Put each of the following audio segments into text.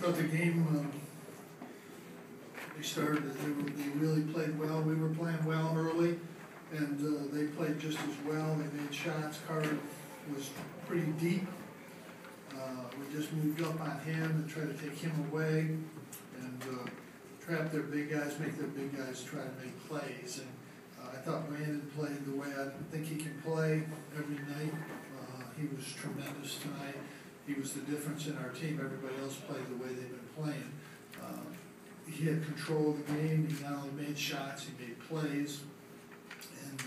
thought the game, they really played well. We were playing well early, and they played just as well. They made shots. Carter was pretty deep. We just moved up on him and tried to take him away and trap their big guys, make their big guys try to make plays. And I thought Brandon played the way I think he can play every night. He was tremendous tonight. He was the difference in our team. Everybody else played the way they've been playing. He had control of the game. He not only made shots, he made plays. And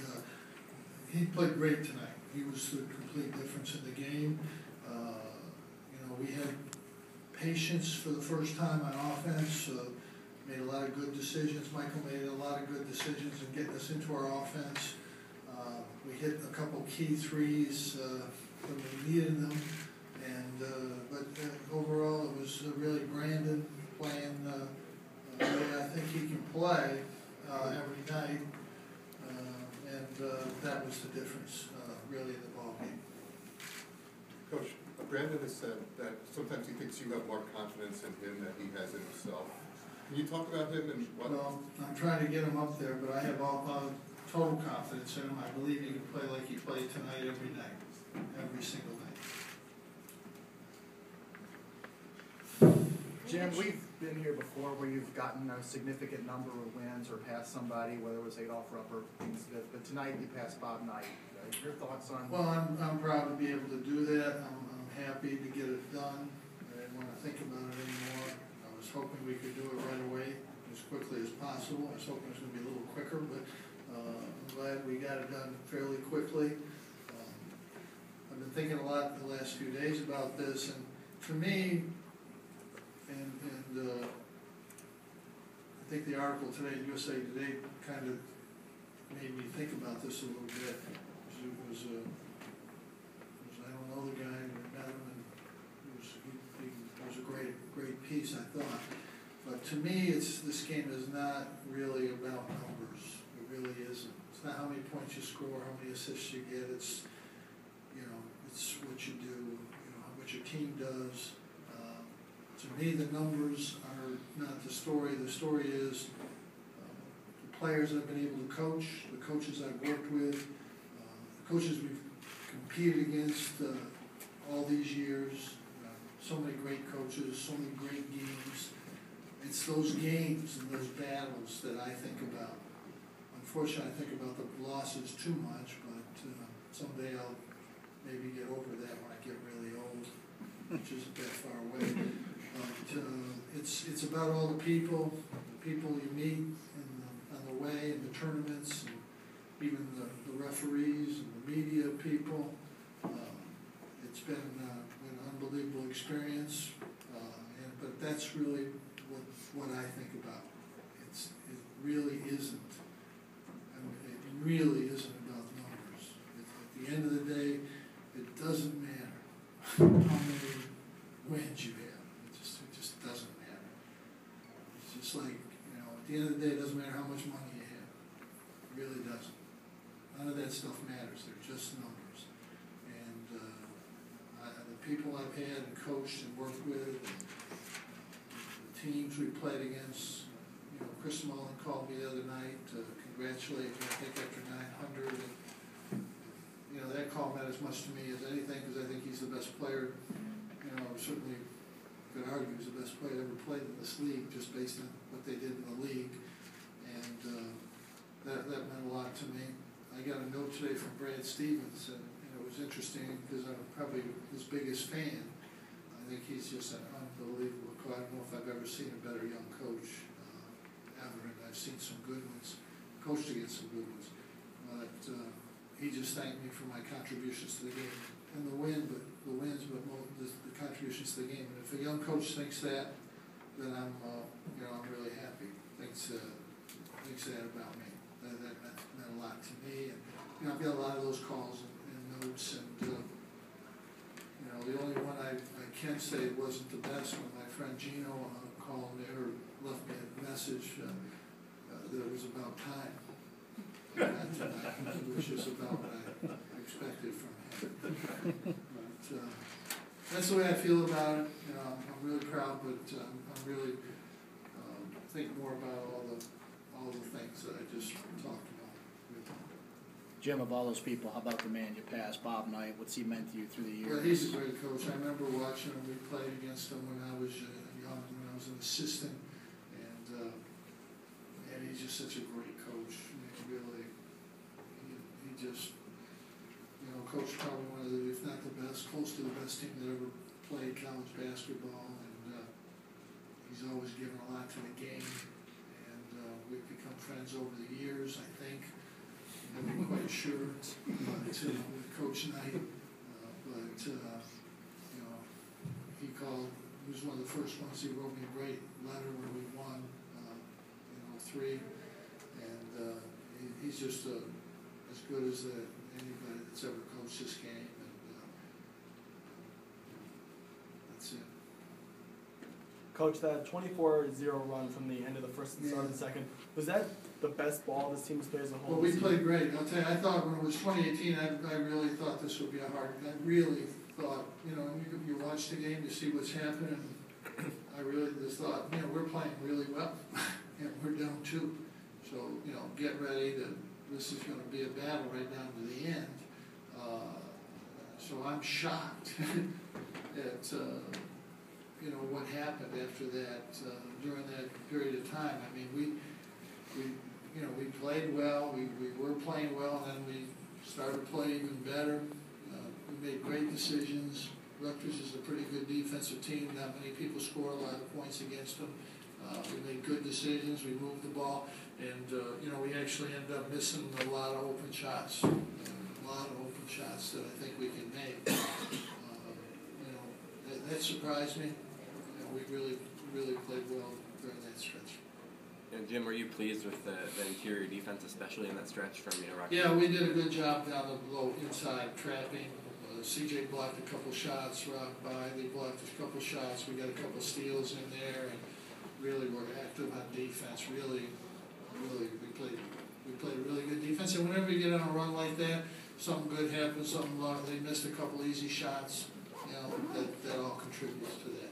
he played great tonight. He was the complete difference in the game. We had patience for the first time on offense. Made a lot of good decisions. Michael made a lot of good decisions in getting us into our offense. We hit a couple key threes when we needed them. But overall, it was really Brandon playing the way I think he can play every night. That was the difference, really, in the ball game. Coach, Brandon has said that sometimes he thinks you have more confidence in him than he has in himself. Can you talk about him and what? Well, I'm trying to get him up there, but I have all total confidence in him. I believe he can play like he played tonight every night, every single night. Jim, we've been here before where you've gotten a significant number of wins or passed somebody, whether it was Adolph Rupp or things good, but tonight you passed Bob Knight. Your thoughts on? Well, I'm proud to be able to do that. I'm happy to get it done. I didn't want to think about it anymore. I was hoping we could do it right away, as quickly as possible. I was hoping it was going to be a little quicker, but I'm glad we got it done fairly quickly. I've been thinking a lot the last few days about this, and for me, I think the article today in USA Today kind of made me think about this a little bit. It was I don't know the guy, we met him, and it was a great piece, I thought. But to me, this game is not really about numbers. It really isn't. It's not how many points you score, how many assists you get. It's it's what you do, what your team does. To me, the numbers are not the story. The story is the players I've been able to coach, the coaches I've worked with, the coaches we've competed against all these years. So many great coaches, so many great games. It's those games and those battles that I think about. Unfortunately, I think about the losses too much, but someday I'll maybe get over that when I get really old, which isn't that far away. But it's about all the people you meet on the way, and the tournaments, and even the referees and the media people. It's been an unbelievable experience, but that's really what I think about. It really isn't. It really isn't about numbers. At the end of the day, it doesn't matter how many wins you have. It just doesn't matter. It's just like, at the end of the day, it doesn't matter how much money you have. It really doesn't. None of that stuff matters. They're just numbers. And the people I've had and coached and worked with, the teams we played against, Chris Mullen called me the other night to congratulate me, I think after 900. And, that call meant as much to me as anything, because I think he's the best player. Certainly could argue he's the best player ever played in this league, just based on what they did in the league. And that meant a lot to me. I got a note today from Brad Stevens, and it was interesting because I'm probably his biggest fan. I think he's just an unbelievable coach. I don't know if I've ever seen a better young coach ever, and I've seen some good ones, coached against some good ones. But he just thanked me for my contributions to the game and the wins, but the contributions to the game. And if a young coach thinks that, then I'm really happy. Thinks that about me. That meant a lot to me. And I've got a lot of those calls and notes. And the only one I can say wasn't the best when my friend Gino called me or left me a message that it was about time. Which is about what I expected from him. But that's the way I feel about it. I'm really proud. crowd, but I'm really think more about all the things that I just talked about. Jim, of all those people, how about the man you passed, Bob Knight? What's he meant to you through the years? Well, he's a great coach. I remember watching him. We played against him when I was young, when I was an assistant, and he's just such a great coach. I mean, really, he just, coached probably one of the, if not the best, close to the best team that ever played college basketball, and he's always given a lot to the game, and we've become friends over the years, I think. I'm not quite sure, but with Coach Knight, he called, he was one of the first ones, he wrote me a great letter when we won, 3, and he's just as good as anybody that's ever coached this game, and that's it. Coach, that 24-0 run from the end of the first and start of the second, was that the best ball this team has played as a whole? Well, we played great. I'll tell you, I thought when it was 2018, I really thought this would be a hard, I really thought, you watch the game, you see what's happening, I really just thought, we're playing really well, and we're down 2. So, get ready this is going to be a battle right down to the end. So I'm shocked at, what happened after that, during that period of time. I mean, we played well, we were playing well, and then we started to play even better. We made great decisions. Rutgers is a pretty good defensive team. Not many people score a lot of points against them. We made good decisions. We moved the ball, and we actually ended up missing a lot of open shots. That I think we can make. That surprised me. We really played well during that stretch. And Jim, were you pleased with the interior defense, especially in that stretch from Rutgers? Yeah, we did a good job down the low inside trapping. CJ blocked a couple shots, Rock by, they blocked a couple shots, we got a couple steals in there, and really were active on defense. Really, we played a really good defense. And whenever you get on a run like that, something good happens, they missed a couple easy shots, that all contributes to that.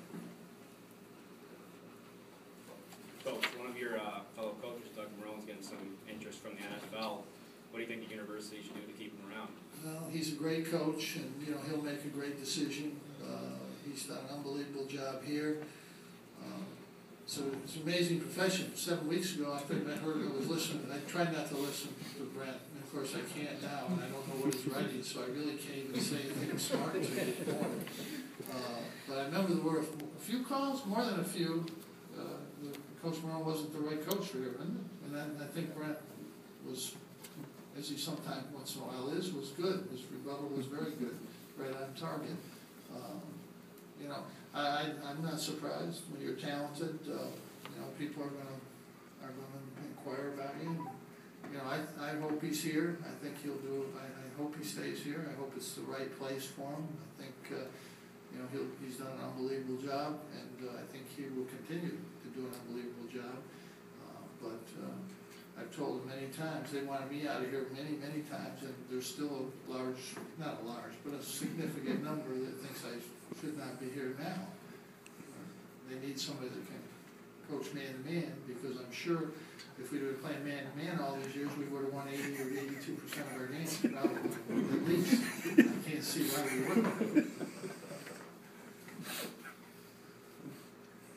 Coach, one of your fellow coaches, Doug Marone's getting some interest from the NFL. What do you think the university should do to keep him around? Well, he's a great coach, and he'll make a great decision. He's done an unbelievable job here. So it's an amazing profession. 7 weeks ago, I was listening. I tried not to listen to Brent, and of course I can't now, and I don't know what he's writing, so I really can't even say anything smart to get more. But I remember there were a few calls, more than a few. Coach Marone wasn't the right coach for him, and I think Brent was, as he sometimes once in a while was good. His rebuttal was very good, right on target. I'm not surprised when you're talented. People are going to inquire about you. I hope he's here. I think he'll do. I hope he stays here. I hope it's the right place for him. I think he's done an unbelievable job, and I think he will continue to do an unbelievable job. But I've told them many times, they wanted me out of here many times, and there's still not a large, but a significant number that thinks I should not be here now. They need somebody that can coach man-to-man, because I'm sure if we'd been playing man-to-man all these years, we would have won 80 or 82% of our games, probably, at least. I can't see why we wouldn't.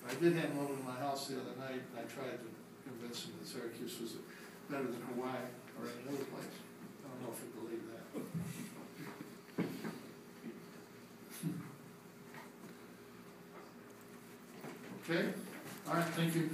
I did have him over to my house the other night, and I tried to convince him that Syracuse was better than Hawaii or any other place. I don't know if he'd believe that. Okay? All right, thank you.